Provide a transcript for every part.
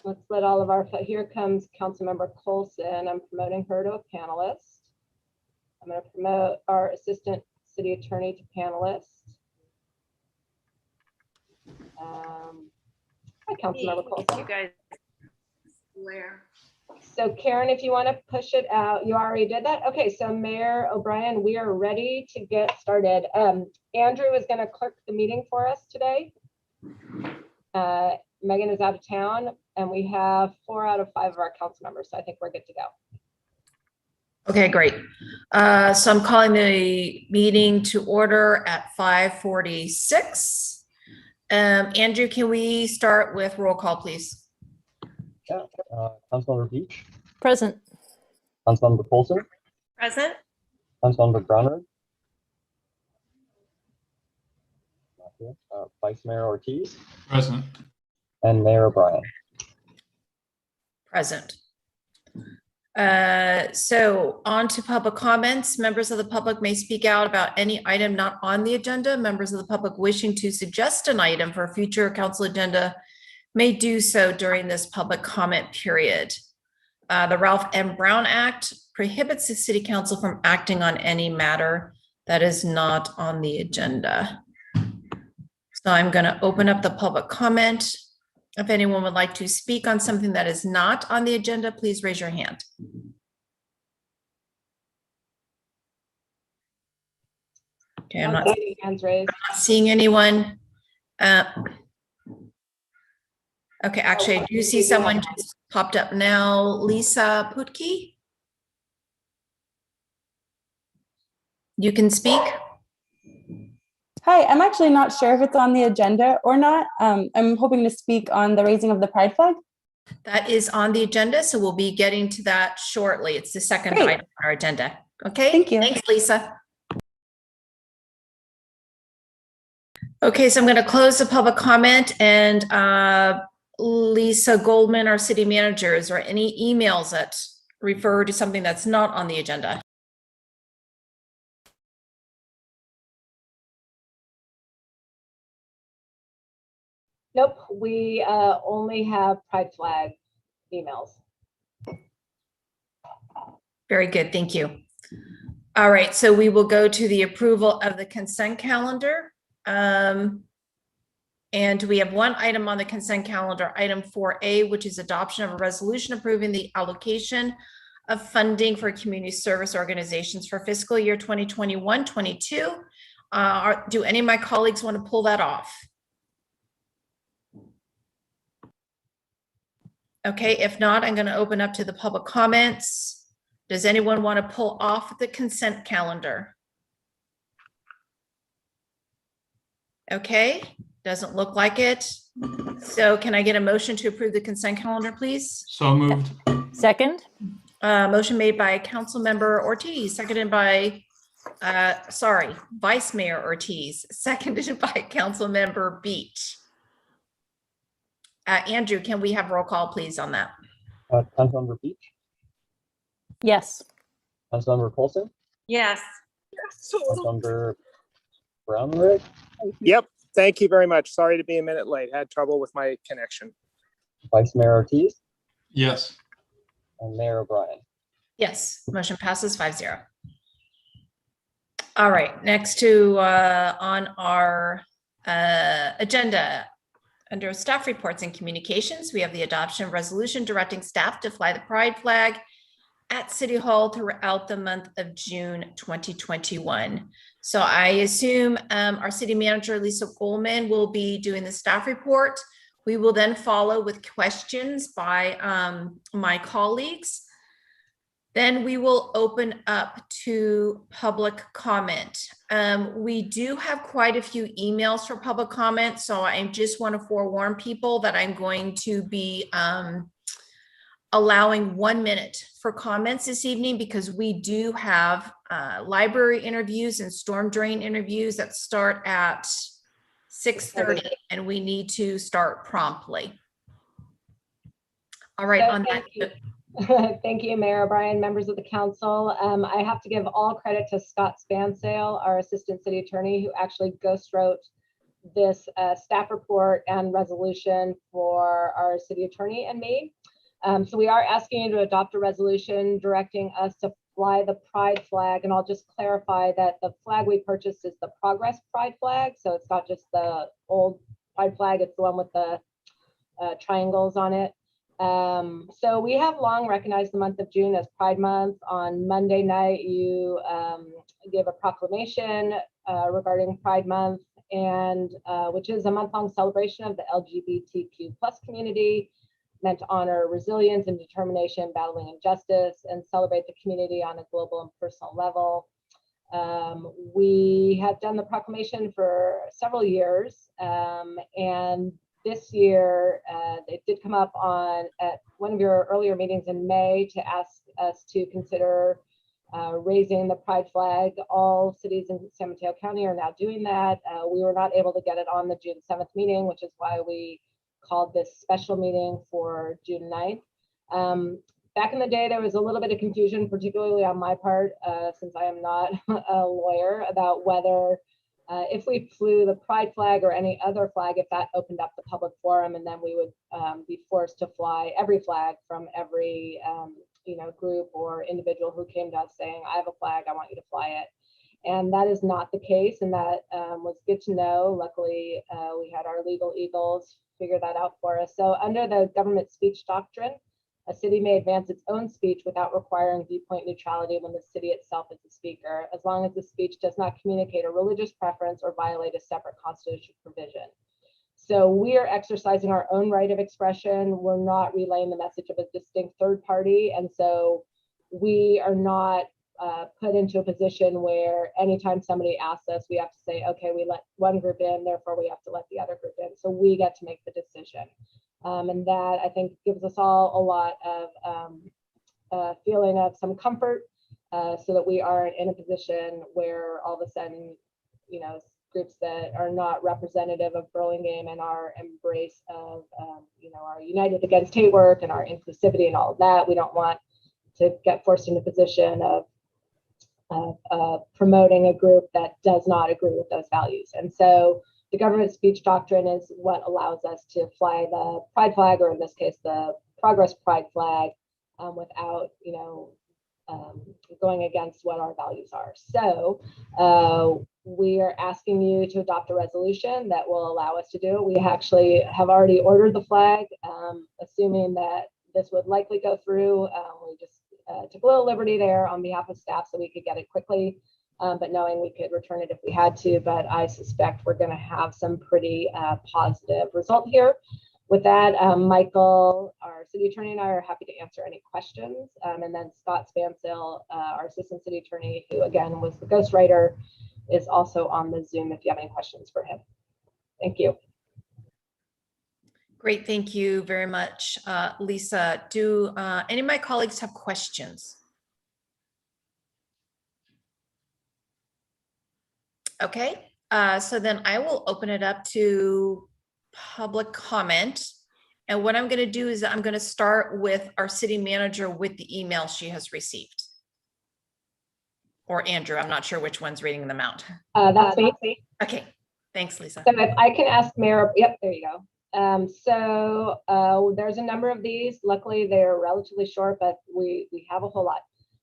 Let's let all of our, here comes Councilmember Colson. I'm promoting her to a panelist. I'm going to promote our Assistant City Attorney to panelist. Hi, Councilmember Colson. You guys, where? So Karen, if you want to push it out, you already did that? Okay, so Mayor O'Brien, we are ready to get started. Andrew is going to clerk the meeting for us today. Megan is out of town, and we have 4 out of 5 of our council members, so I think we're good to go. Okay, great. So I'm calling the meeting to order at 5:46. Andrew, can we start with roll call, please? Yeah, Councilmember Beach, Present. Councilmember Colson, Present? Councilmember Brownrigg, Vice Mayor Ortiz, Present. and Mayor O'Brien. Present. So on to public comments. Members of the public may speak out about any item not on the agenda. Members of the public wishing to suggest an item for a future council agenda may do so during this public comment period. The Ralph M. Brown Act prohibits the city council from acting on any matter that is not on the agenda. So I'm going to open up the public comment. If anyone would like to speak on something that is not on the agenda, please raise your hand. Okay, I'm not Hands raised. seeing anyone. Okay, actually, I do see someone just popped up now. Lisa Putke? You can speak. Hi, I'm actually not sure if it's on the agenda or not. I'm hoping to speak on the raising of the pride flag. That is on the agenda, so we'll be getting to that shortly. It's the second Great. item on our agenda. Okay, Thank you. Thanks, Lisa. Okay, so I'm going to close the public comment, and Lisa Goldman, our city manager, is there any emails that refer to something that's not on the agenda? Nope, we only have pride flag emails. Very good, thank you. All right, so we will go to the approval of the consent calendar. And we have one item on the consent calendar, item 4A, which is adoption of a resolution approving the allocation of funding for community service organizations for fiscal year 2021-22. Do any of my colleagues want to pull that off? Okay, if not, I'm going to open up to the public comments. Does anyone want to pull off the consent calendar? Okay, doesn't look like it. So can I get a motion to approve the consent calendar, please? So moved. Second. Motion made by Councilmember Ortiz, seconded by, Vice Mayor Ortiz, seconded by Councilmember Beach. Andrew, can we have roll call, please, on that? Councilmember Beach, Yes. Councilmember Colson, Yes. Councilmember Brownrigg, Yep. Thank you very much. Sorry to be a minute late. Had trouble with my connection. Vice Mayor Ortiz, Yes. and Mayor O'Brien. Yes, motion passes 5-0. All right, next to on our agenda, under staff reports and communications, we have the adoption of resolution directing staff to fly the pride flag at City Hall throughout the month of June 2021. So I assume our city manager, Lisa Goldman, will be doing the staff report. We will then follow with questions by my colleagues. Then we will open up to public comment. We do have quite a few emails for public comment, so I just want to forewarn people that I'm going to be allowing 1 minute for comments this evening, because we do have library interviews and storm drain interviews that start at 6:30, and we need to start promptly. All right, So on thank that. Thank you, Mayor O'Brien, members of the council. I have to give all credit to Scott Spansale, our assistant city attorney, who actually ghost wrote this staff report and resolution for our city attorney and me. So we are asking you to adopt a resolution directing us to fly the pride flag. And I'll just clarify that the flag we purchased is the Progress Pride flag. So it's not just the old pride flag, it's the one with the triangles on it. So we have long recognized the month of June as Pride Month. On Monday night, you gave a proclamation regarding Pride Month, and which is a month-long celebration of the LGBTQ plus community, meant to honor resilience and determination, battling injustice, and celebrate the community on a global and personal level. We have done the proclamation for several years, and this year, it did come up at one of your earlier meetings in May to ask us to consider raising the pride flag. All cities in San Mateo County are now doing that. We were not able to get it on the June 7th meeting, which is why we called this special meeting for June 9th. Back in the day, there was a little bit of confusion, particularly on my part, since I am not a lawyer, about whether if we flew the pride flag or any other flag, if that opened up the public forum, and then we would be forced to fly every flag from every group or individual who came to us saying, I have a flag, I want you to fly it. And that is not the case, and that was good to know. Luckily, we had our legal eagles figure that out for us. So under the government speech doctrine, a city may advance its own speech without requiring viewpoint neutrality when the city itself is the speaker, as long as the speech does not communicate a religious preference or violate a separate constitutional provision. So we are exercising our own right of expression. We're not relaying the message of a distinct third party. And so we are not put into a position where anytime somebody asks us, we have to say, okay, we let one group in, therefore we have to let the other group in. So we get to make the decision. And that, I think, gives us all a lot of feeling of some comfort, so that we aren't in a position where all of a sudden, groups that are not representative of Burlingame and our embrace of, our United Against Hate work and our inclusivity and all of that, we don't want to get forced into a position of promoting a group that does not agree with those values. And so the government speech doctrine is what allows us to fly the pride flag, or in this case, the Progress Pride flag, without, going against what our values are. So we are asking you to adopt a resolution that will allow us to do it. We actually have already ordered the flag, assuming that this would likely go through. We just took a little liberty there on behalf of staff so we could get it quickly. But knowing we could return it if we had to, but I suspect we're going to have some pretty positive result here. With that, Michael, our city attorney, and I are happy to answer any questions. And then Scott Spansel, our assistant city attorney, who again was the ghostwriter, is also on the Zoom if you have any questions for him. Thank you. Great, thank you very much, Lisa. Do any of my colleagues have questions? Okay, so then I will open it up to public comment. And what I'm going to do is I'm going to start with our city manager with the email she has received. Or Andrew, I'm not sure which one's reading them out. That's me. Okay, thanks, Lisa. So if I can ask Mayor, yep, there you go. There's a number of these. Luckily, they're relatively short, but we have a whole lot.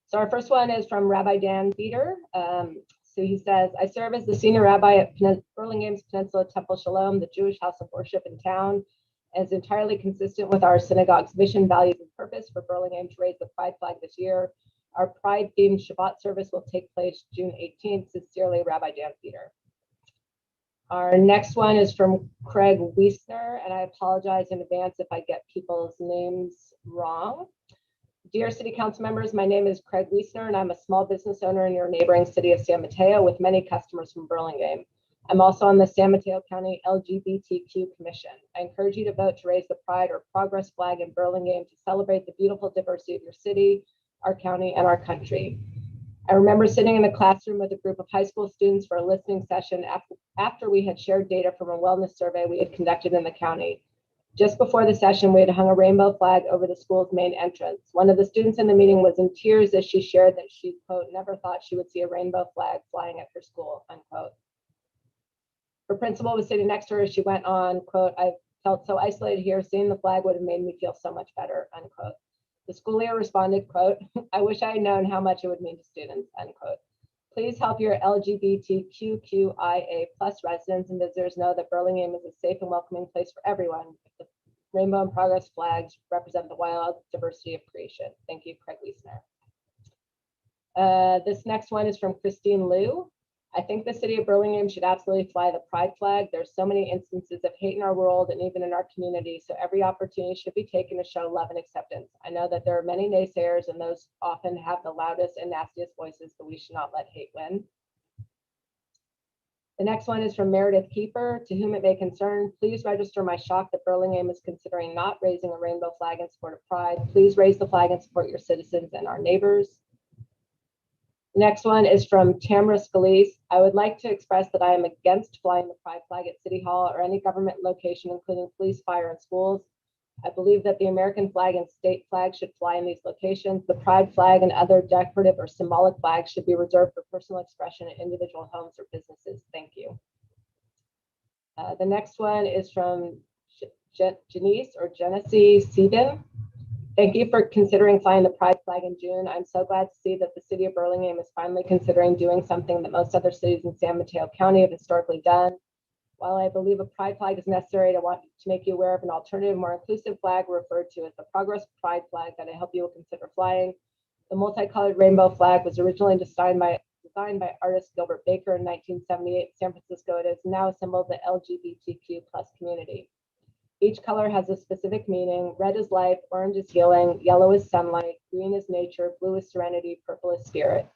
So our first one is from Rabbi Dan Peter. So he says, I serve as the senior rabbi at Burlingame's Peninsula Temple Shalom, the Jewish house of worship in town, and is entirely consistent with our synagogue's mission, values, and purpose for Burlingame to raise the pride flag this year. Our pride-themed Shabbat service will take place June 18th. Sincerely, Rabbi Dan Peter. Our next one is from Craig Wiesner, and I apologize in advance if I get people's names wrong. Dear City Council members, my name is Craig Wiesner, and I'm a small business owner in your neighboring city of San Mateo with many customers from Burlingame. I'm also on the San Mateo County LGBTQ Commission. I encourage you to vote to raise the Pride or Progress flag in Burlingame to celebrate the beautiful diversity of your city, our county, and our country. I remember sitting in a classroom with a group of high school students for a listening session after we had shared data from a wellness survey we had conducted in the county. Just before the session, we had hung a rainbow flag over the school's main entrance. One of the students in the meeting was in tears as she shared that she, quote, never thought she would see a rainbow flag flying at her school, unquote. Her principal was sitting next to her. She went on, quote, "I felt so isolated here. Seeing the flag would have made me feel so much better," unquote. The school leader responded, quote, "I wish I had known how much it would mean to students," unquote. Please help your LGBTQIA+ residents and visitors know that Burlingame is a safe and welcoming place for everyone. The Rainbow and Progress flags represent the wild diversity of creation. Thank you, Craig Wiesner. This next one is from Christine Liu. I think the city of Burlingame should absolutely fly the pride flag. There's so many instances of hate in our world and even in our community, so every opportunity should be taken to show love and acceptance. I know that there are many naysayers and those often have the loudest and nastiest voices, but we should not let hate win. The next one is from Meredith Keeper. To whom it may concern, please register my shock that Burlingame is considering not raising a rainbow flag in support of pride. Please raise the flag and support your citizens and our neighbors. Next one is from Tamara Scalise. I would like to express that I am against flying the pride flag at City Hall or any government location, including police, fire, and schools. I believe that the American flag and state flag should fly in these locations. The pride flag and other decorative or symbolic flags should be reserved for personal expression in individual homes or businesses. Thank you. The next one is from Janice or Genesee Sebin. Thank you for considering flying the pride flag in June. I'm so glad to see that the city of Burlingame is finally considering doing something that most other cities in San Mateo County have historically done. While I believe a pride flag is necessary, I want to make you aware of an alternative, more inclusive flag referred to as the Progress Pride flag that I hope you will consider flying. The multicolored rainbow flag was originally designed by artist Gilbert Baker in 1978 in San Francisco. It is now a symbol of the LGBTQ+ community. Each color has a specific meaning. Red is life, orange is healing, yellow is sunlight, green is nature, blue is serenity, purple is spirit.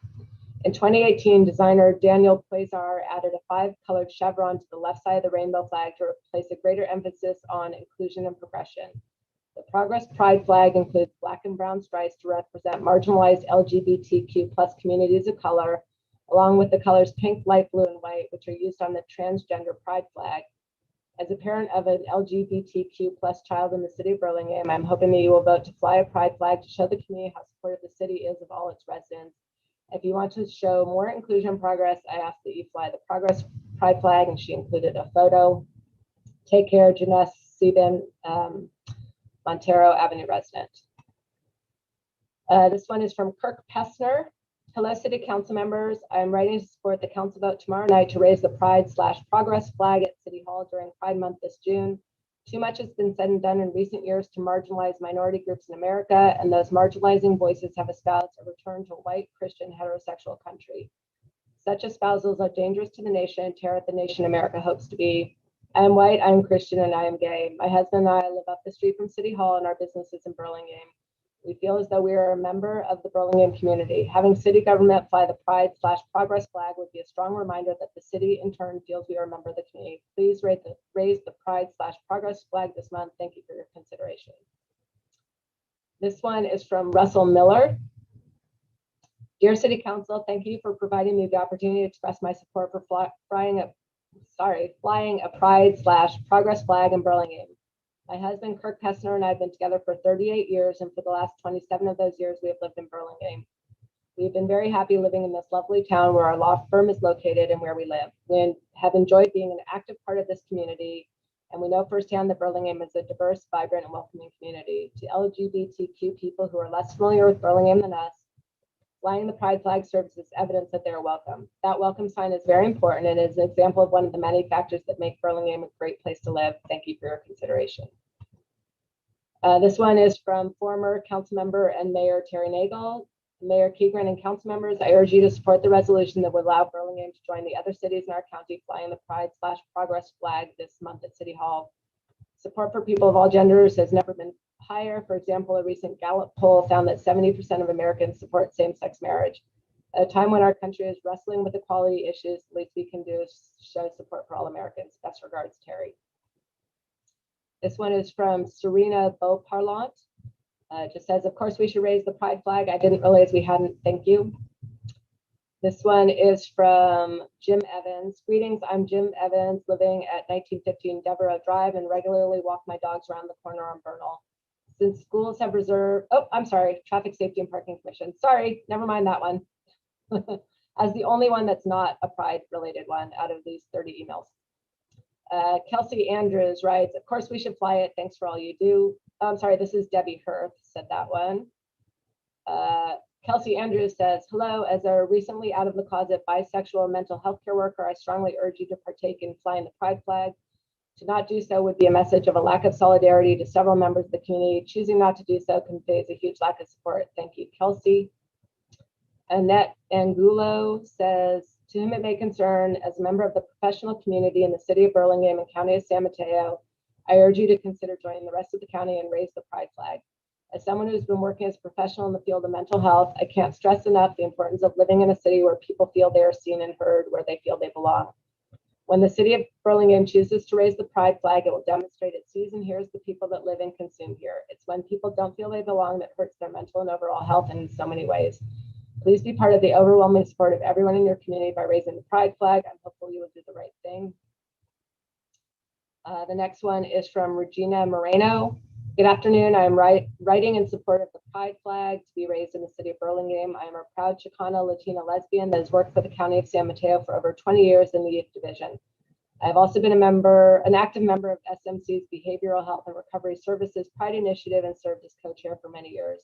In 2018, designer Daniel Quasar added a 5-colored chevron to the left side of the rainbow flag to place a greater emphasis on inclusion and progression. The Progress Pride flag includes black and brown stripes to represent marginalized LGBTQ+ communities of color, along with the colors pink, light blue, and white, which are used on the transgender pride flag. As a parent of an LGBTQ+ child in the city of Burlingame, I'm hoping that you will vote to fly a pride flag to show the community how supportive the city is of all its residents. If you want to show more inclusion progress, I ask that you fly the Progress Pride flag, and she included a photo. Take care, Janesse Sebin, Montero Avenue resident. This one is from Kirk Pessner. Hello, City Council members. I am writing to support the council vote tomorrow night to raise the Pride/Progress flag at City Hall during Pride Month this June. Too much has been said and done in recent years to marginalize minority groups in America, and those marginalizing voices have espoused a return to a white, Christian, heterosexual country. Such espousals are dangerous to the nation and tear at the nation America hopes to be. I am white, I am Christian, and I am gay. My husband and I live up the street from City Hall and our businesses in Burlingame. We feel as though we are a member of the Burlingame community. Having city government fly the Pride/Progress flag would be a strong reminder that the city in turn feels we are a member of the community. Please raise the Pride/Progress flag this month. Thank you for your consideration. This one is from Russell Miller. Dear City Council, thank you for providing me the opportunity to express my support for flying a Pride/Progress flag in Burlingame. My husband, Kirk Pessner, and I have been together for 38 years, and for the last 27 of those years, we have lived in Burlingame. We've been very happy living in this lovely town where our law firm is located and where we live. We have enjoyed being an active part of this community, and we know firsthand that Burlingame is a diverse, vibrant, and welcoming community. To LGBTQ people who are less familiar with Burlingame than us, flying the pride flag serves as evidence that they are welcome. That welcome sign is very important and is an example of one of the many factors that make Burlingame a great place to live. Thank you for your consideration. This one is from former council member and Mayor Terry Nagel. Mayor Keegren and council members, I urge you to support the resolution that would allow Burlingame to join the other cities in our county flying the Pride/Progress flag this month at City Hall. Support for people of all genders has never been higher. For example, a recent Gallup poll found that 70% of Americans support same-sex marriage. At a time when our country is wrestling with equality issues, the least we can do is show support for all Americans. Best regards, Terry. This one is from Serena Beauparlant. Just says, of course, we should raise the pride flag. I didn't realize we hadn't. Thank you. This one is from Jim Evans. Greetings, I'm Jim Evans, living at 1915 Devereux Drive and regularly walk my dogs around the corner on Bernal. Since schools have reserved, Traffic Safety and Parking Commission. Sorry, never mind that one. As the only one that's not a pride related one out of these 30 emails. Kelsey Andrews writes, of course we should fly it. Thanks for all you do. I'm sorry, this is Debbie Hirth said that one. Kelsey Andrews says, hello, as a recently out of the closet bisexual mental health care worker, I strongly urge you to partake in flying the pride flag. To not do so would be a message of a lack of solidarity to several members of the community. Choosing not to do so conveys a huge lack of support. Thank you, Kelsey. Annette Angulo says, to whom it may concern, as a member of the professional community in the city of Burlingame and county of San Mateo, I urge you to consider joining the rest of the county and raise the pride flag. As someone who's been working as a professional in the field of mental health, I can't stress enough the importance of living in a city where people feel they are seen and heard, where they feel they belong. When the city of Burlingame chooses to raise the pride flag, it will demonstrate it sees and hears the people that live and consume here. It's when people don't feel they belong that hurts their mental and overall health in so many ways. Please be part of the overwhelming support of everyone in your community by raising the pride flag. I'm hopeful you will do the right thing. The next one is from Regina Moreno. Good afternoon. I am writing in support of the pride flag to be raised in the city of Burlingame. I am a proud Chicana Latina lesbian that has worked for the county of San Mateo for over 20 years in the youth division. I have also been an active member of SMC's Behavioral Health and Recovery Services Pride Initiative and served as co-chair for many years.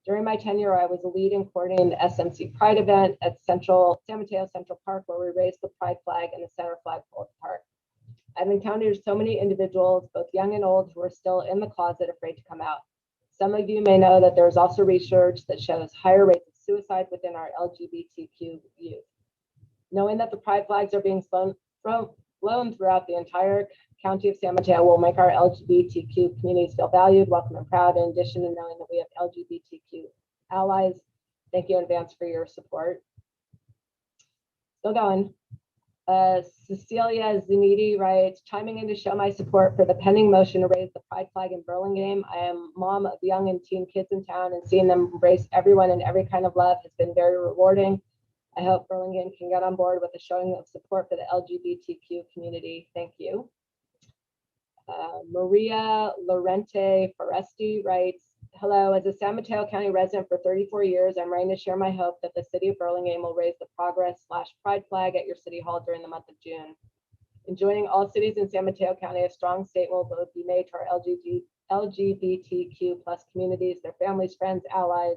During my tenure, I was a lead in coordinating the SMC Pride event at San Mateo Central Park, where we raised the pride flag and the center flagpole at the park. I've encountered so many individuals, both young and old, who are still in the closet, afraid to come out. Some of you may know that there is also research that shows higher rates of suicide within our LGBTQ youth. Knowing that the pride flags are being flown throughout the entire county of San Mateo will make our LGBTQ communities feel valued, welcome, and proud, in addition to knowing that we have LGBTQ allies. Thank you in advance for your support. Still going. Cecilia Zaniti writes, chiming in to show my support for the pending motion to raise the pride flag in Burlingame. I am mom of young and teen kids in town, and seeing them embrace everyone and every kind of love has been very rewarding. I hope Burlingame can get on board with a showing of support for the LGBTQ community. Thank you. Maria Lorente Foresti writes, hello, as a San Mateo County resident for 34 years, I'm writing to share my hope that the city of Burlingame will raise the Progress/Pride flag at your city hall during the month of June. In joining all cities in San Mateo County, a strong statement will be made to our LGBTQ plus communities, their families, friends, allies,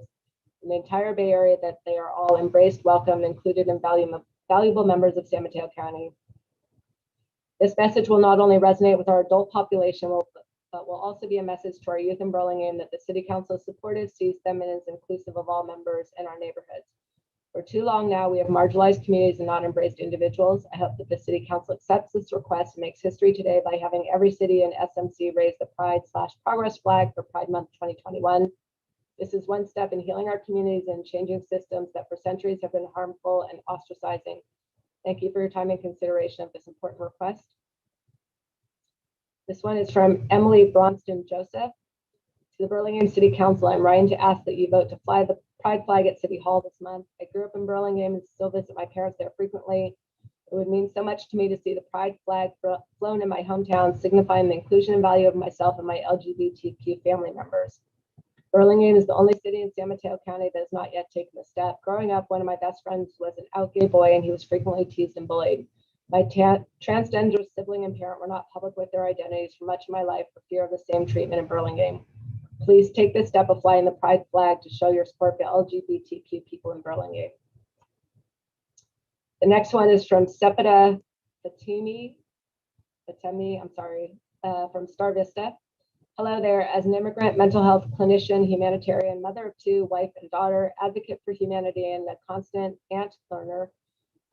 and the entire Bay Area that they are all embraced, welcomed, included, and valuable members of San Mateo County. This message will not only resonate with our adult population, but will also be a message to our youth in Burlingame that the City Council is supportive, sees them, and is inclusive of all members in our neighborhoods. For too long now, we have marginalized communities and not embraced individuals. I hope that the City Council accepts this request and makes history today by having every city and SMC raise the Pride/Progress flag for Pride Month 2021. This is one step in healing our communities and changing systems that for centuries have been harmful and ostracizing. Thank you for your time and consideration of this important request. This one is from Emily Bronston Joseph. To the Burlingame City Council, I'm writing to ask that you vote to fly the pride flag at City Hall this month. I grew up in Burlingame and still visit my parents there frequently. It would mean so much to me to see the pride flag flown in my hometown, signifying the inclusion and value of myself and my LGBTQ family members. Burlingame is the only city in San Mateo County that has not yet taken the step. Growing up, one of my best friends was an out gay boy, and he was frequently teased and bullied. My transgender sibling and parent were not public with their identities for much of my life for fear of the same treatment in Burlingame. Please take this step of flying the pride flag to show your support for LGBTQ people in Burlingame. The next one is from Sepida Fatemi, from Star Vista. Hello there. As an immigrant, mental health clinician, humanitarian, mother of two, wife and daughter, advocate for humanity, and a constant ant learner,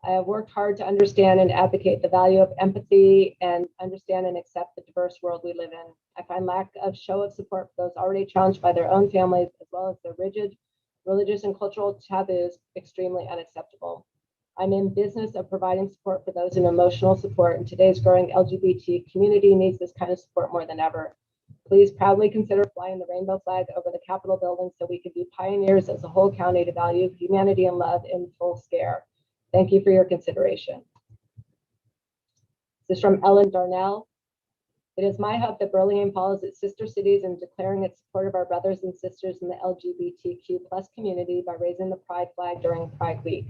I have worked hard to understand and advocate the value of empathy and understand and accept the diverse world we live in. I find lack of show of support for those already challenged by their own families, as well as the rigid religious and cultural taboos, extremely unacceptable. I'm in business of providing support for those in emotional support, and today's growing LGBT community needs this kind of support more than ever. Please proudly consider flying the rainbow flag over the Capitol building so we can be pioneers as a whole county to value humanity and love in full scale. Thank you for your consideration. This is from Ellen Darnell. It is my hope that Burlingame follows its sister cities in declaring its support of our brothers and sisters in the LGBTQ plus community by raising the pride flag during Pride Week.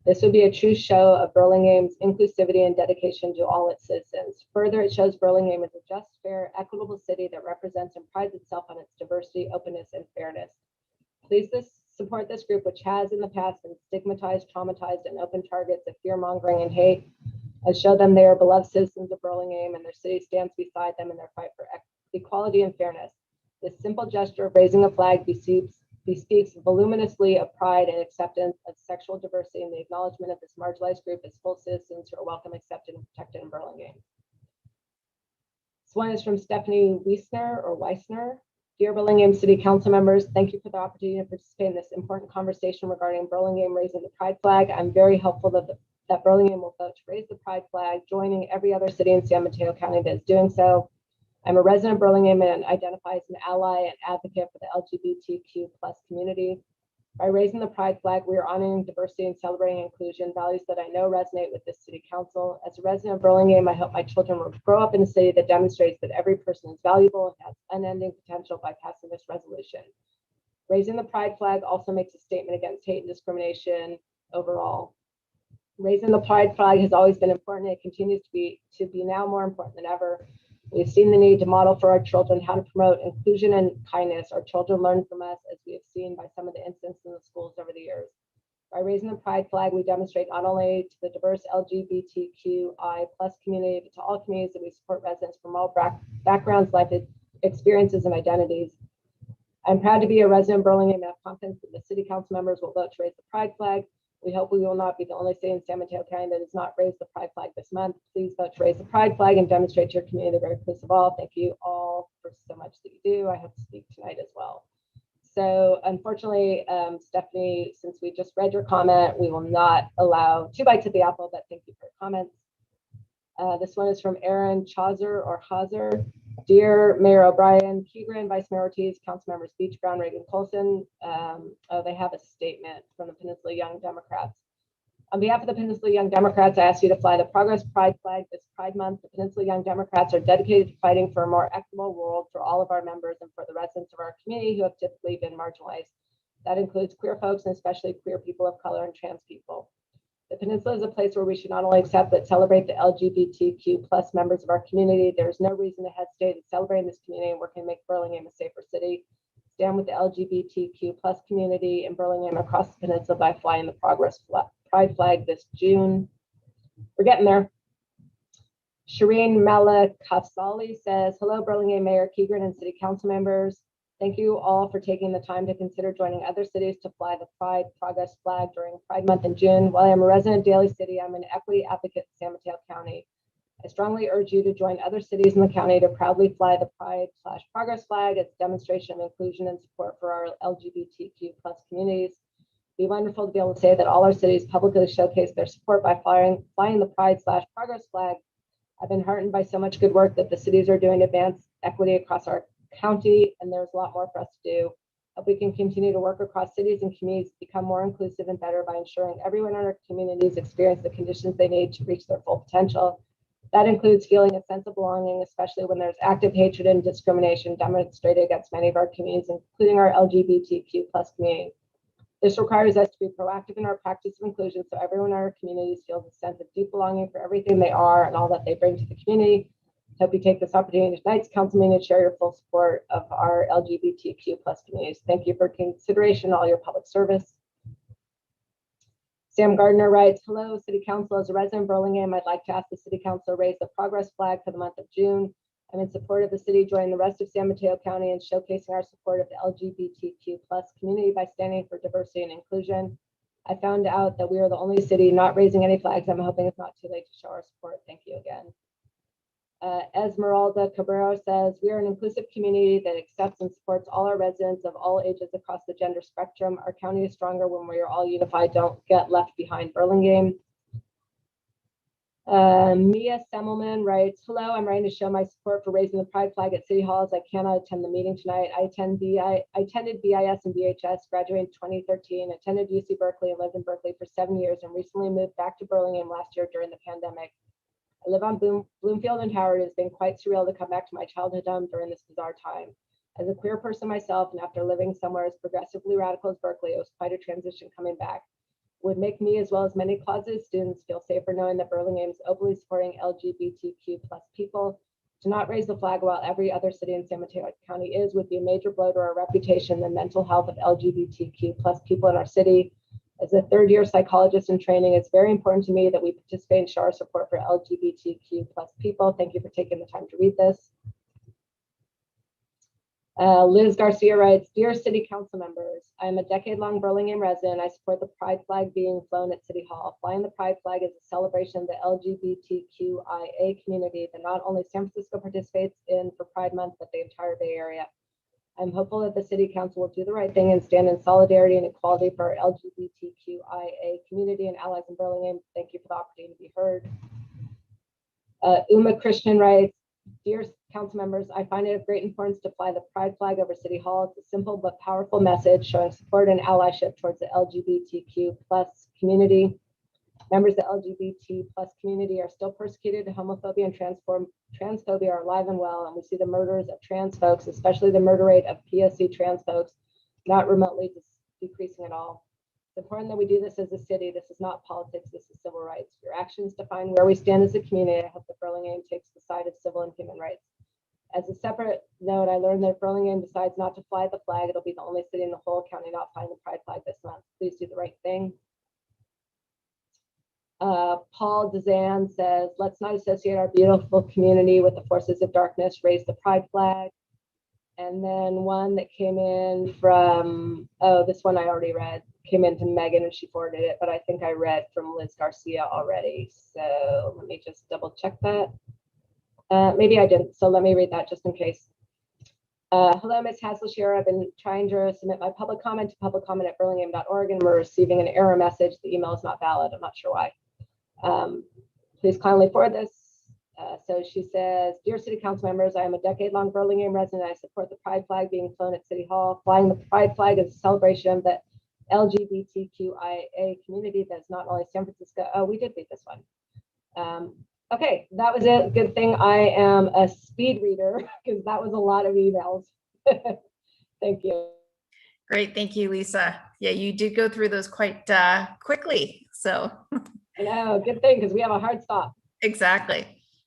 This would be a true show of Burlingame's inclusivity and dedication to all its citizens. Further, it shows Burlingame is a just, fair, equitable city that represents and prides itself on its diversity, openness, and fairness. Please support this group, which has in the past been stigmatized, traumatized, and open targets of fear-mongering and hate, and show them they are beloved citizens of Burlingame and their city stands beside them in their fight for equality and fairness. This simple gesture of raising a flag bespeaks voluminously of pride and acceptance of sexual diversity and the acknowledgement of this marginalized group as full citizens who are welcome, accepted, and protected in Burlingame. This one is from Stephanie Weissner. Dear Burlingame City Council members, thank you for the opportunity to participate in this important conversation regarding Burlingame raising the pride flag. I'm very hopeful that Burlingame will vote to raise the pride flag, joining every other city in San Mateo County that is doing so. I'm a resident of Burlingame and identify as an ally and advocate for the LGBTQ plus community. By raising the pride flag, we are honoring diversity and celebrating inclusion, values that I know resonate with this city council. As a resident of Burlingame, I hope my children will grow up in a city that demonstrates that every person is valuable and has unending potential by passing this resolution. Raising the pride flag also makes a statement against hate and discrimination overall. Raising the pride flag has always been important and it continues to be now more important than ever. We've seen the need to model for our children how to promote inclusion and kindness. Our children learn from us, as we have seen by some of the incidents in the schools over the years. By raising the pride flag, we demonstrate not only to the diverse LGBTQI plus community, but to all communities that we support residents from all backgrounds, life experiences, and identities. I'm proud to be a resident of Burlingame and have confidence that the city council members will vote to raise the pride flag. We hope we will not be the only city in San Mateo County that has not raised the pride flag this month. Please vote to raise the pride flag and demonstrate to your community the very inclusive of all. Thank you all for so much that you do. I hope to speak tonight as well. So unfortunately, Stephanie, since we just read your comment, we will not allow 2 bites at the apple, but thank you for your comments. This one is from Aaron Hauser. Dear Mayor O'Brien, Keegren, Vice Mayor Ortiz, Council Members Beach, Brown, Reagan, Colson. They have a statement from the Peninsula Young Democrats. On behalf of the Peninsula Young Democrats, I ask you to fly the Progress Pride flag this Pride Month. The Peninsula Young Democrats are dedicated to fighting for a more equitable world for all of our members and for the residents of our community who have typically been marginalized. That includes queer folks and especially queer people of color and trans people. The Peninsula is a place where we should not only accept but celebrate the LGBTQ plus members of our community. There is no reason to hesitate in celebrating this community and working to make Burlingame a safer city. Stand with the LGBTQ plus community in Burlingame across the peninsula by flying the Progress Pride flag this June. We're getting there. Shireen Malakasali says, hello, Burlingame Mayor Keegren and City Council members. Thank you all for taking the time to consider joining other cities to fly the Pride Progress flag during Pride Month in June. While I'm a resident of Daly City, I'm an equity advocate in San Mateo County. I strongly urge you to join other cities in the county to proudly fly the Pride/Progress flag as a demonstration of inclusion and support for our LGBTQ plus communities. It'd be wonderful to be able to say that all our cities publicly showcase their support by flying the Pride/Progress flag. I've been heartened by so much good work that the cities are doing to advance equity across our county, and there's a lot more for us to do. Hope we can continue to work across cities and communities to become more inclusive and better by ensuring everyone in our communities experience the conditions they need to reach their full potential. That includes feeling a sense of belonging, especially when there's active hatred and discrimination demonstrated against many of our communities, including our LGBTQ plus community. This requires us to be proactive in our practice of inclusion so everyone in our communities feels a sense of deep belonging for everything they are and all that they bring to the community. Hope you take this opportunity tonight's council meeting to share your full support of our LGBTQ plus communities. Thank you for consideration, all your public service. Sam Gardner writes, hello, City Council. As a resident of Burlingame, I'd like to ask the City Council to raise the Progress flag for the month of June. I'm in support of the city joining the rest of San Mateo County and showcasing our support of the LGBTQ plus community by standing for diversity and inclusion. I found out that we are the only city not raising any flags. I'm hoping it's not too late to show our support. Thank you again. Esmeralda Cabrera says, we are an inclusive community that accepts and supports all our residents of all ages across the gender spectrum. Our county is stronger when we are all unified. Don't get left behind, Burlingame. Mia Semmelman writes, hello, I'm writing to show my support for raising the Pride flag at City Hall as I cannot attend the meeting tonight. I attended BIS and BHS, graduated in 2013, attended UC Berkeley and lived in Berkeley for 7 years and recently moved back to Burlingame last year during the pandemic. I live on Bloomfield and Howard. It has been quite surreal to come back to my childhood home during this bizarre time. As a queer person myself, and after living somewhere as progressively radical as Berkeley, it was quite a transition coming back. would make me, as well as many closeted students, feel safer knowing that Burlingame is openly supporting LGBTQ plus people. To not raise the flag while every other city in San Mateo County is would be a major blow to our reputation and mental health of LGBTQ plus people in our city. As a third-year psychologist in training, it's very important to me that we participate and show our support for LGBTQ plus people. Thank you for taking the time to read this. Liz Garcia writes, Dear City Council members, I am a decade-long Burlingame resident. I support the pride flag being flown at City Hall. Flying the pride flag is a celebration of the LGBTQIA community that not only San Francisco participates in for Pride Month, but the entire Bay Area. I'm hopeful that the City Council will do the right thing and stand in solidarity and equality for our LGBTQIA community and allies in Burlingame. Thank you for the opportunity to be heard. Uma Christian writes, Dear council members, I find it of great importance to fly the pride flag over City Hall. It's a simple but powerful message showing support and allyship towards the LGBTQ plus community. Members of the LGBT plus community are still persecuted. Homophobia and transphobia are alive and well, and we see the murders of trans folks, especially the murder rate of PSC trans folks, not remotely decreasing at all. It's important that we do this as a city. This is not politics, this is civil rights. Your actions define where we stand as a community. I hope that Burlingame takes the side of civil and human rights. As a separate note, I learned that if Burlingame decides not to fly the flag, it'll be the only city in the whole county not flying the pride flag this month. Please do the right thing. Paul Dezan says, let's not associate our beautiful community with the forces of darkness. Raise the pride flag. And then one that came in from, oh, this one I already read, came in to Megan and she forwarded it, but I think I read from Liz Garcia already. So let me just double check that. Maybe I didn't, so let me read that just in case. Hello, Ms. Hasleshire. I've been trying to submit my public comment to publiccomment@burlingame.org and we're receiving an error message. The email is not valid. I'm not sure why. Please kindly forward this. So she says, Dear City Council members, I am a decade-long Burlingame resident. I support the pride flag being flown at City Hall. Flying the pride flag is a celebration of the LGBTQIA community that's not only San Francisco. Oh, we did read this one. Okay, that was it. Good thing I am a speed reader because that was a lot of emails. Thank you. Great, thank you, Lisa. Yeah, you did go through those quite quickly, so. I know, good thing because we have a hard stop. Exactly.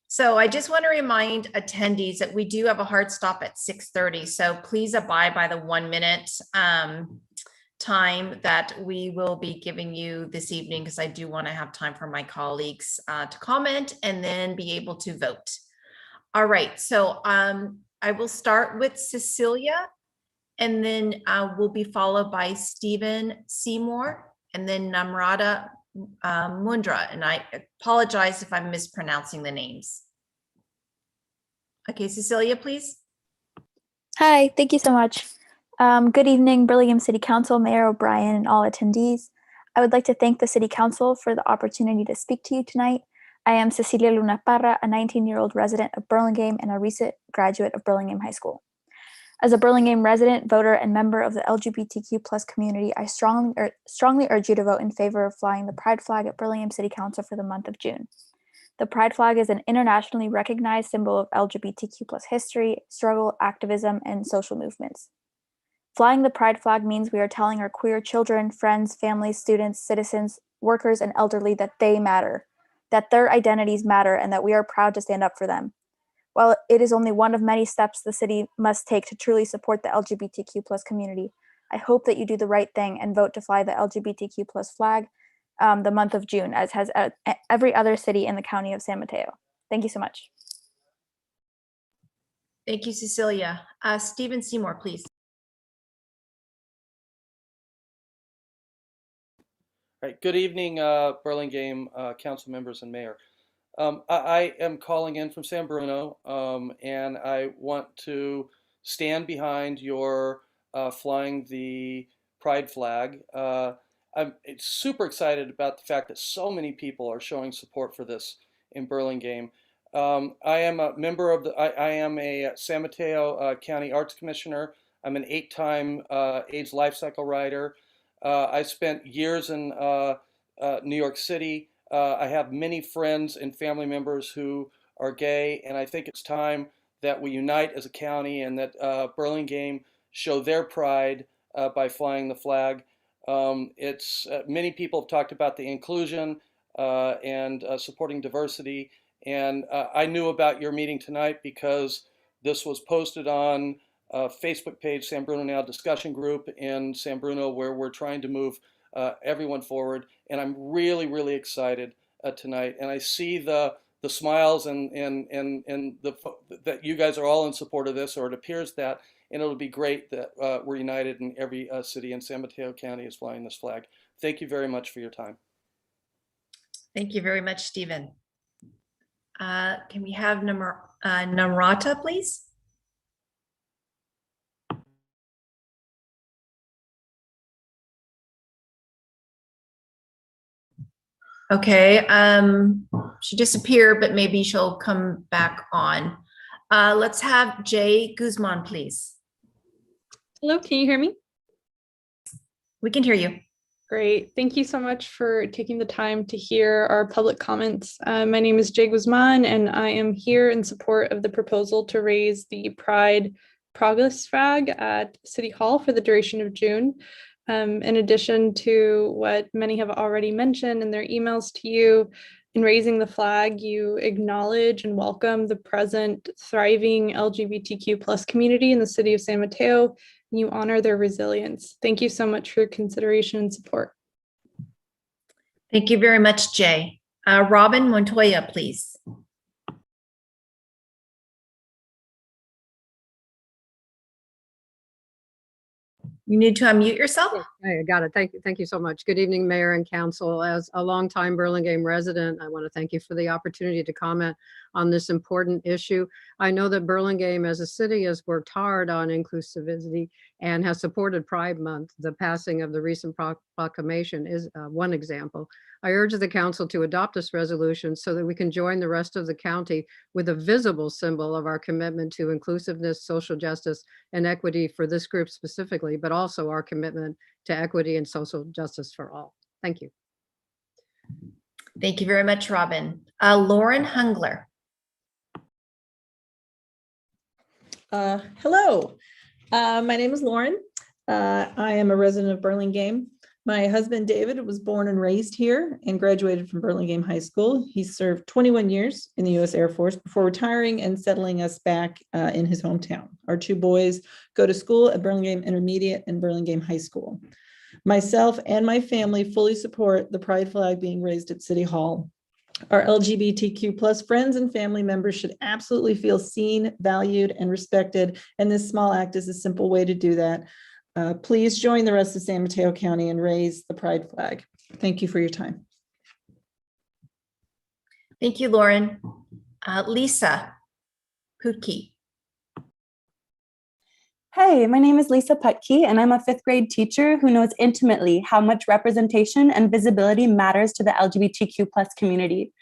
So I just want to remind attendees that we do have a hard stop at 6:30. So please abide by the 1 minute time that we will be giving you this evening, because I do want to have time for my colleagues to comment and then be able to vote. All right, so I will start with Cecilia, and then we'll be followed by Stephen Seymour, and then Namrata Mundra, and I apologize if I'm mispronouncing the names. Okay, Cecilia, please. Hi, thank you so much. Good evening, Burlingame City Council, Mayor O'Brien, and all attendees. I would like to thank the City Council for the opportunity to speak to you tonight. I am Cecilia Luna Parra, a 19-year-old resident of Burlingame and a recent graduate of Burlingame High School. As a Burlingame resident, voter, and member of the LGBTQ plus community, I strongly urge you to vote in favor of flying the pride flag at Burlingame City Council for the month of June. The pride flag is an internationally recognized symbol of LGBTQ plus history, struggle, activism, and social movements. Flying the pride flag means we are telling our queer children, friends, families, students, citizens, workers, and elderly that they matter, that their identities matter, and that we are proud to stand up for them. While it is only one of many steps the city must take to truly support the LGBTQ plus community, I hope that you do the right thing and vote to fly the LGBTQ plus flag the month of June, as has every other city in the county of San Mateo. Thank you so much. Thank you, Cecilia. Stephen Seymour, please. All right. Good evening, Burlingame council members and mayor. I am calling in from San Bruno, and I want to stand behind your flying the pride flag. I'm super excited about the fact that so many people are showing support for this in Burlingame. I am a member of I am a San Mateo County Arts Commissioner. I'm an 8-time AIDS life cycle rider. I spent years in New York City. I have many friends and family members who are gay, and I think it's time that we unite as a county and that Burlingame show their pride by flying the flag. It's many people have talked about the inclusion and supporting diversity. And I knew about your meeting tonight because this was posted on a Facebook page, San Bruno Now discussion group in San Bruno, where we're trying to move everyone forward. And I'm really, really excited tonight. And I see the smiles and that you guys are all in support of this, or it appears that. And it'll be great that we're united and every city in San Mateo County is flying this flag. Thank you very much for your time. Thank you very much, Stephen. Can we have Namrata, please? Okay, she disappeared, but maybe she'll come back on. Let's have Jay Guzman, please. Hello, can you hear me? We can hear you. Great. Thank you so much for taking the time to hear our public comments. My name is Jay Guzman, and I am here in support of the proposal to raise the Pride Progress flag at City Hall for the duration of June. In addition to what many have already mentioned in their emails to you, in raising the flag, you acknowledge and welcome the present thriving LGBTQ+ community in the city of San Mateo. You honor their resilience. Thank you so much for your consideration and support. Thank you very much, Jay. Robin Montoya, please. You need to unmute yourself. Hey, I got it. Thank you so much. Good evening, Mayor and Council. As a longtime Burlingame resident, I want to thank you for the opportunity to comment on this important issue. I know that Burlingame as a city has worked hard on inclusivity and has supported Pride Month. The passing of the recent proclamation is one example. I urge the council to adopt this resolution so that we can join the rest of the county with a visible symbol of our commitment to inclusiveness, social justice, and equity for this group specifically, but also our commitment to equity and social justice for all. Thank you. Thank you very much, Robin. Lauren Hungler. Hello, my name is Lauren. I am a resident of Burlingame. My husband, David, was born and raised here and graduated from Burlingame High School. He served 21 years in the U.S. Air Force before retiring and settling us back in his hometown. Our two boys go to school at Burlingame Intermediate and Burlingame High School. Myself and my family fully support the Pride flag being raised at City Hall. Our LGBTQ+ friends and family members should absolutely feel seen, valued, and respected, and this small act is a simple way to do that. Please join the rest of San Mateo County and raise the Pride flag. Thank you for your time. Thank you, Lauren. Lisa Putke. Hi, my name is Lisa Putke, and I'm a 5th grade teacher who knows intimately how much representation and visibility matters to the LGBTQ+ community.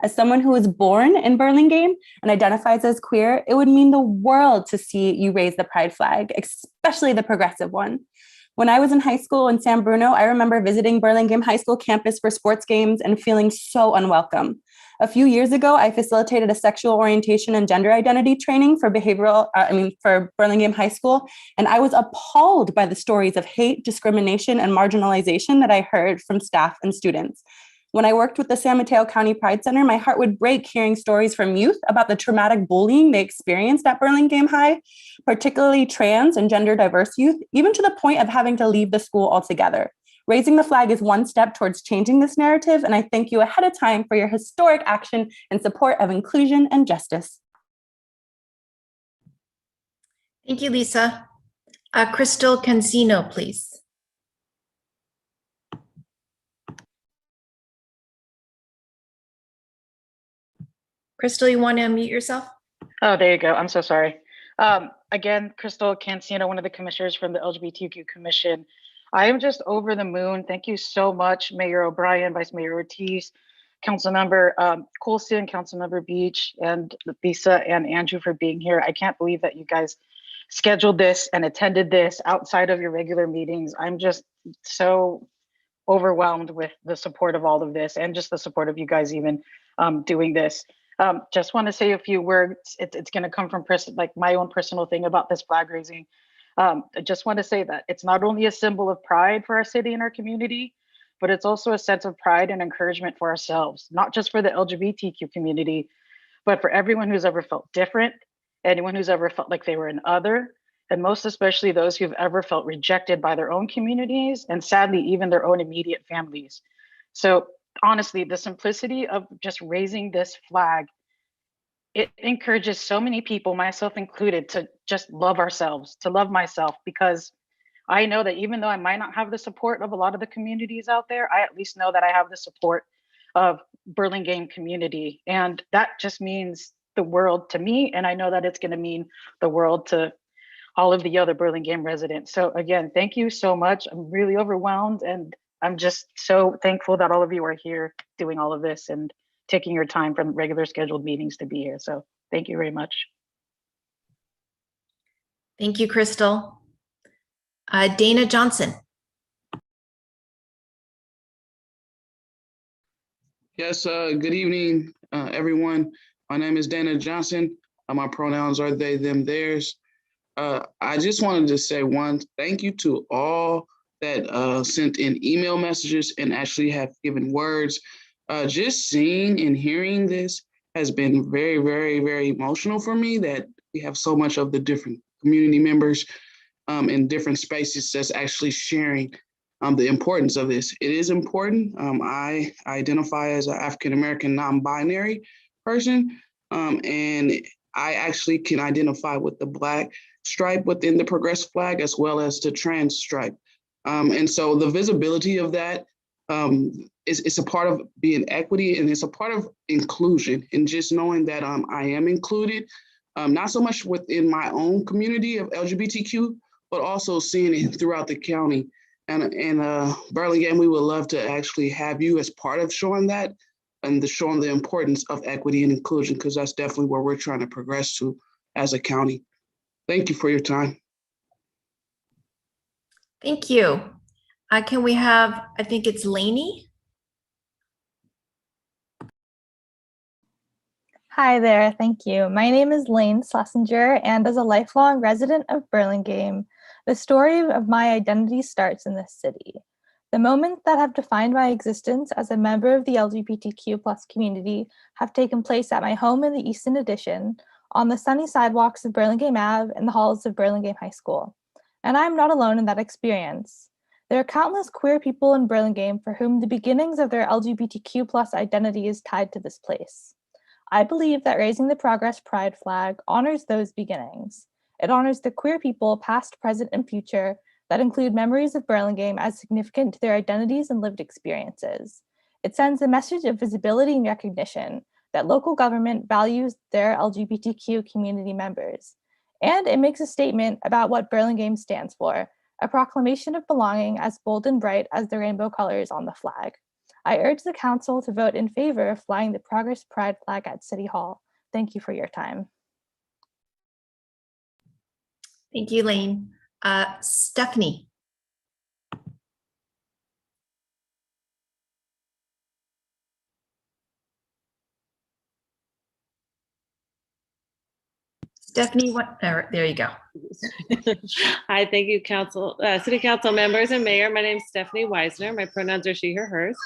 As someone who was born in Burlingame and identifies as queer, it would mean the world to see you raise the Pride flag, especially the progressive one. When I was in high school in San Bruno, I remember visiting Burlingame High School campus for sports games and feeling so unwelcome. A few years ago, I facilitated a sexual orientation and gender identity training for for Burlingame High School, and I was appalled by the stories of hate, discrimination, and marginalization that I heard from staff and students. When I worked with the San Mateo County Pride Center, my heart would break hearing stories from youth about the traumatic bullying they experienced at Burlingame High, particularly trans and gender diverse youth, even to the point of having to leave the school altogether. Raising the flag is one step towards changing this narrative, and I thank you ahead of time for your historic action in support of inclusion and justice. Thank you, Lisa. Crystal Cancino, please. Crystal, you want to unmute yourself? Oh, there you go. I'm so sorry. Again, Crystal Cancino, one of the commissioners from the LGBTQ Commission. I am just over the moon. Thank you so much, Mayor O'Brien, Vice Mayor Ortiz, Councilmember Coulson, Councilmember Beach, and Lisa and Andrew for being here. I can't believe that you guys scheduled this and attended this outside of your regular meetings. I'm just so overwhelmed with the support of all of this and just the support of you guys even doing this. Just want to say a few words. It's going to come from like my own personal thing about this flag raising. I just want to say that it's not only a symbol of pride for our city and our community, but it's also a sense of pride and encouragement for ourselves, not just for the LGBTQ community, but for everyone who's ever felt different, anyone who's ever felt like they were an other, and most especially those who've ever felt rejected by their own communities and sadly, even their own immediate families. So honestly, the simplicity of just raising this flag, it encourages so many people, myself included, to just love ourselves, to love myself, because I know that even though I might not have the support of a lot of the communities out there, I at least know that I have the support of Burlingame community. And that just means the world to me. And I know that it's going to mean the world to all of the other Burlingame residents. So again, thank you so much. I'm really overwhelmed, and I'm just so thankful that all of you are here doing all of this and taking your time from regular scheduled meetings to be here. So thank you very much. Thank you, Crystal. Dana Johnson. Yes, good evening, everyone. My name is Dana Johnson. My pronouns are they, them, theirs. I just wanted to say thank you to all that sent in email messages and actually have given words. Just seeing and hearing this has been very, very, very emotional for me, that we have so much of the different community members in different spaces that's actually sharing the importance of this. It is important. I identify as an African-American non-binary person, and I actually can identify with the Black stripe within the progressive flag as well as the trans stripe. And so the visibility of that is a part of being equity, and it's a part of inclusion, and just knowing that I am included, not so much within my own community of LGBTQ, but also seeing it throughout the county. And Burlingame, we would love to actually have you as part of showing that and showing the importance of equity and inclusion, because that's definitely where we're trying to progress to as a county. Thank you for your time. Thank you. Can we have, I think it's Lainey. Hi there, thank you. My name is Lane Schlesinger, and as a lifelong resident of Burlingame, the story of my identity starts in this city. The moments that have defined my existence as a member of the LGBTQ plus community have taken place at my home in the Easton Addition, on the sunny sidewalks of Burlingame Ave, and the halls of Burlingame High School. And I'm not alone in that experience. There are countless queer people in Burlingame for whom the beginnings of their LGBTQ plus identity is tied to this place. I believe that raising the Progress Pride flag honors those beginnings. It honors the queer people, past, present, and future, that include memories of Burlingame as significant to their identities and lived experiences. It sends a message of visibility and recognition that local government values their LGBTQ community members. And it makes a statement about what Burlingame stands for, a proclamation of belonging as bold and bright as the rainbow colors on the flag. I urge the council to vote in favor of flying the Progress Pride flag at City Hall. Thank you for your time. Thank you, Lane. Stephanie. Stephanie, there you go. Hi, thank you, City Council members and Mayor. My name is Stephanie Weisner. My pronouns are she, her, hers.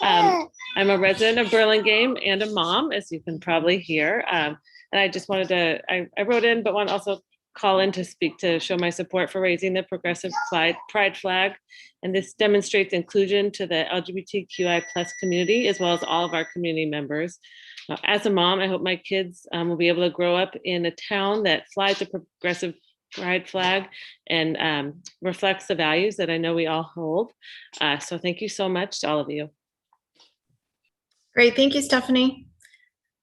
I'm a resident of Burlingame and a mom, as you can probably hear. And I just wanted to, I wrote in, but want to also call in to speak to show my support for raising the Progressive Pride flag. And this demonstrates inclusion to the LGBTQI plus community, as well as all of our community members. As a mom, I hope my kids will be able to grow up in a town that flies the Progressive Pride flag and reflects the values that I know we all hold. So thank you so much to all of you. Great, thank you, Stephanie.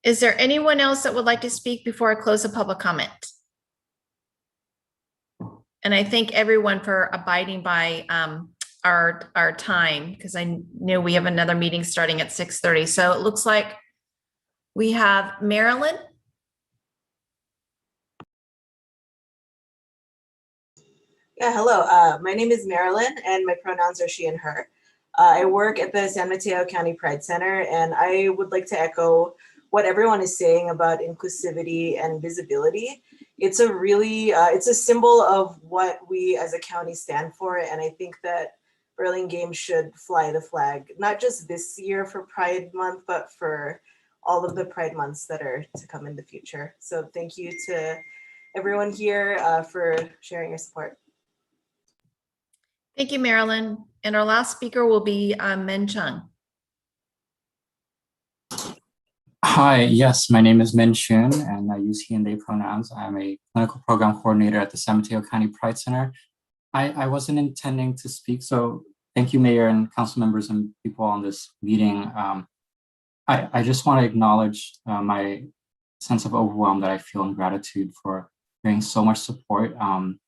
Is there anyone else that would like to speak before I close the public comment? And I thank everyone for abiding by our time, because I know we have another meeting starting at 6:30. So it looks like we have Marilyn. Yeah, hello. My name is Marilyn, and my pronouns are she and her. I work at the San Mateo County Pride Center, and I would like to echo what everyone is saying about inclusivity and visibility. it's a really, it's a symbol of what we as a county stand for. And I think that Burlingame should fly the flag, not just this year for Pride Month, but for all of the Pride months that are to come in the future. So thank you to everyone here for sharing your support. Thank you, Marilyn. And our last speaker will be Min Chung. Hi, yes, my name is Min Chun, and I use he and they pronouns. I'm a clinical program coordinator at the San Mateo County Pride Center. I wasn't intending to speak, so thank you, Mayor and council members and people on this meeting. I just want to acknowledge my sense of overwhelm that I feel and gratitude for hearing so much support. I'm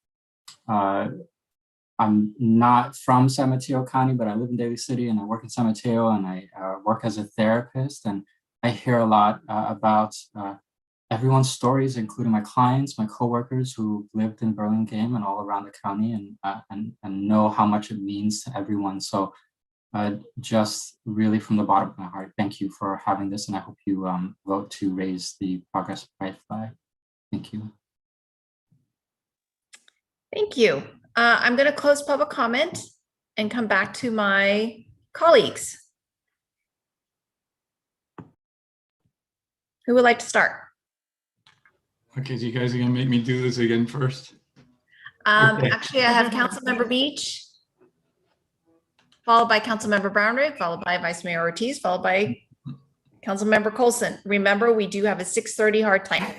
not from San Mateo County, but I live in Daly City and I work in San Mateo, and I work as a therapist, and I hear a lot about everyone's stories, including my clients, my coworkers who lived in Burlingame and all around the county, and know how much it means to everyone. So just really from the bottom of my heart, thank you for having this, and I hope you vote to raise the Progress Pride flag. Thank you. Thank you. I'm going to close public comment and come back to my colleagues. Who would like to start? Okay, so you guys are gonna make me do this again first? Okay. Actually, I have Councilmember Beach, followed by Councilmember Brownrigg, followed by Vice Mayor Ortiz, followed by Councilmember Colson. Remember, we do have a 6:30 hard time.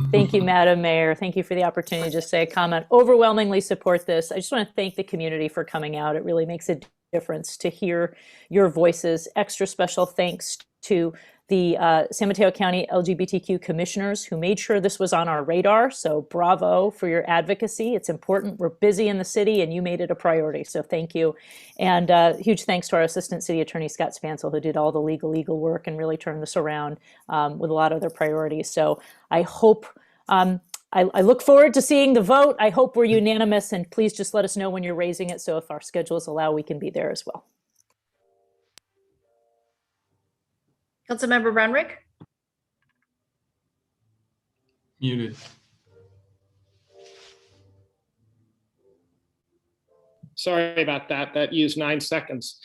Thank you, Madam Mayor. Thank you for the opportunity to just say a comment. Overwhelmingly support this. I just want to thank the community for coming out. It really makes a difference to hear your voices. Extra special thanks to the San Mateo County LGBTQ commissioners who made sure this was on our radar. So bravo for your advocacy. It's important. We're busy in the city and you made it a priority. So thank you. And huge thanks to our Assistant City Attorney, Scott Spansel, who did all the legal work and really turned this around with a lot of their priorities. So I hope, I look forward to seeing the vote. I hope we're unanimous, and please just let us know when you're raising it. So if our schedules allow, we can be there as well. Councilmember Brownrigg. Muted. Sorry about that. That used 9 seconds.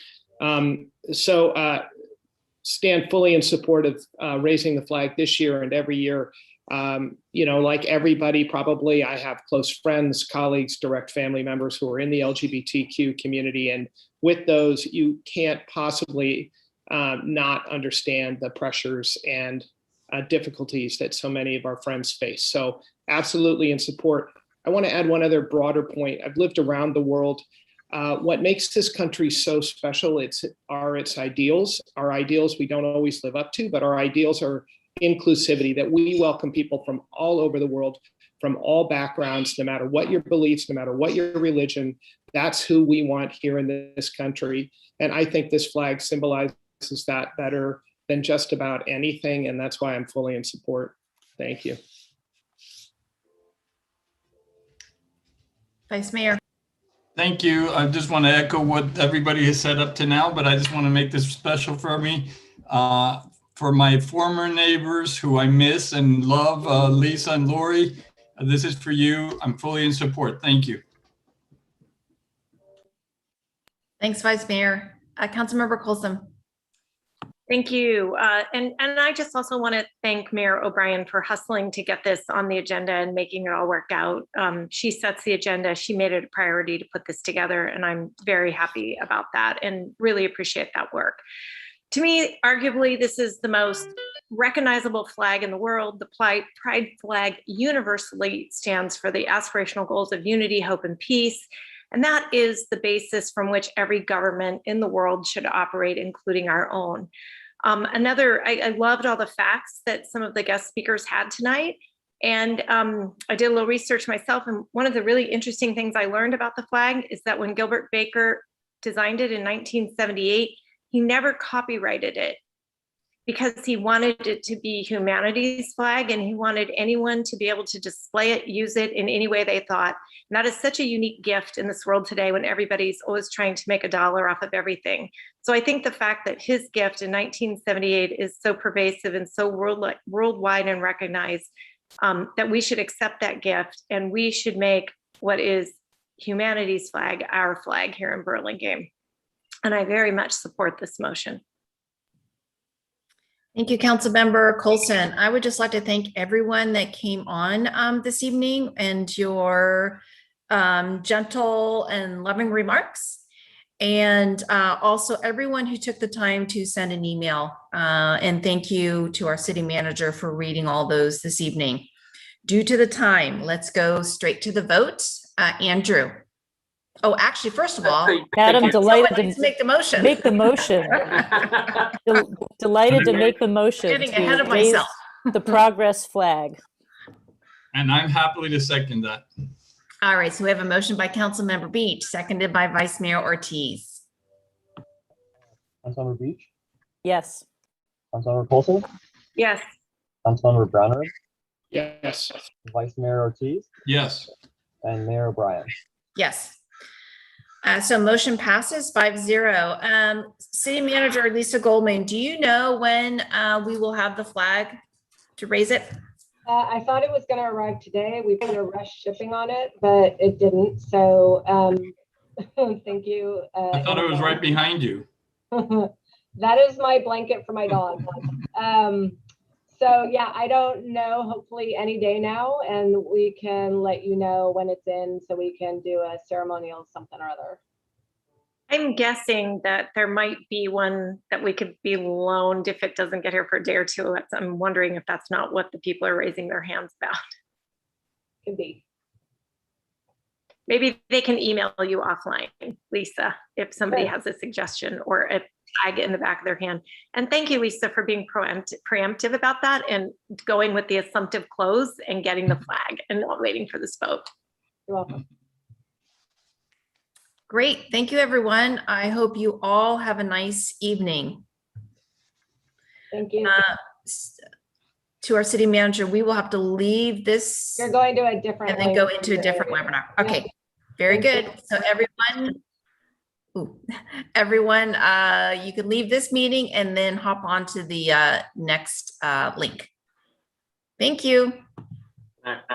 Stand fully in support of raising the flag this year and every year. You know, like everybody, probably I have close friends, colleagues, direct family members who are in the LGBTQ community. And with those, you can't possibly not understand the pressures and difficulties that so many of our friends face. So absolutely in support. I want to add one other broader point. I've lived around the world. What makes this country so special are its ideals. Our ideals we don't always live up to, but our ideals are inclusivity, that we welcome people from all over the world, from all backgrounds, no matter what your beliefs, no matter what your religion. That's who we want here in this country. And I think this flag symbolizes that better than just about anything. And that's why I'm fully in support. Thank you. Vice Mayor. Thank you. I just want to echo what everybody has said up to now, but I just want to make this special for me. For my former neighbors who I miss and love, Lisa and Lori, this is for you. I'm fully in support. Thank you. Thanks, Vice Mayor. Councilmember Colson. Thank you. And I just also want to thank Mayor O'Brien for hustling to get this on the agenda and making it all work out. She sets the agenda. She made it a priority to put this together, and I'm very happy about that and really appreciate that work. To me, arguably, this is the most recognizable flag in the world. The Pride flag universally stands for the aspirational goals of unity, hope, and peace. And that is the basis from which every government in the world should operate, including our own. I loved all the facts that some of the guest speakers had tonight. And I did a little research myself. And one of the really interesting things I learned about the flag is that when Gilbert Baker designed it in 1978, he never copyrighted it because he wanted it to be humanity's flag, and he wanted anyone to be able to display it, use it in any way they thought. And that is such a unique gift in this world today when everybody's always trying to make a dollar off of everything. So I think the fact that his gift in 1978 is so pervasive and so worldwide and recognized that we should accept that gift and we should make what is humanity's flag our flag here in Burlingame. And I very much support this motion. Thank you, Councilmember Colson. I would just like to thank everyone that came on this evening and your gentle and loving remarks. And also everyone who took the time to send an email. And thank you to our city manager for reading all those this evening. Due to the time, let's go straight to the vote. Andrew. Oh, actually, first of all, Adam, delighted to make the motion. Make the motion. Delighted to make the motion. Getting ahead of raise myself. The progress flag. And I'm happily to second that. All right, so we have a motion by Councilmember Beach, seconded by Vice Mayor Ortiz. Councilmember Beach, Yes. Councilmember Colson, Yes. Councilmember Brownridge, Yes. Vice Mayor Ortiz, Yes. and Mayor O'Brien. Yes. So motion passes 5-0. City Manager Lisa Goldman, do you know when we will have the flag to raise it? I thought it was going to arrive today. We put a rush shipping on it, but it didn't. So thank you. I thought it was right behind you. That is my blanket for my dog. So yeah, I don't know, hopefully any day now, and we can let you know when it's in so we can do a ceremonial something or other. I'm guessing that there might be one that we could be loaned if it doesn't get here for a day or two. I'm wondering if that's not what the people are raising their hands about. Could be. Maybe they can email you offline, Lisa, if somebody Sure. has a suggestion or a tag in the back of their hand. And thank you, Lisa, for being preemptive about that and going with the assumptive close and getting the flag and not waiting for this vote. You're welcome. Great, thank you, everyone. I hope you all have a nice evening. Thank you. To our city manager, we will have to leave this. You're going to a different and then link. go into a different webinar. Okay, Yep. very Thank good. So everyone, you can leave this meeting and then hop on to the next link. Thank you.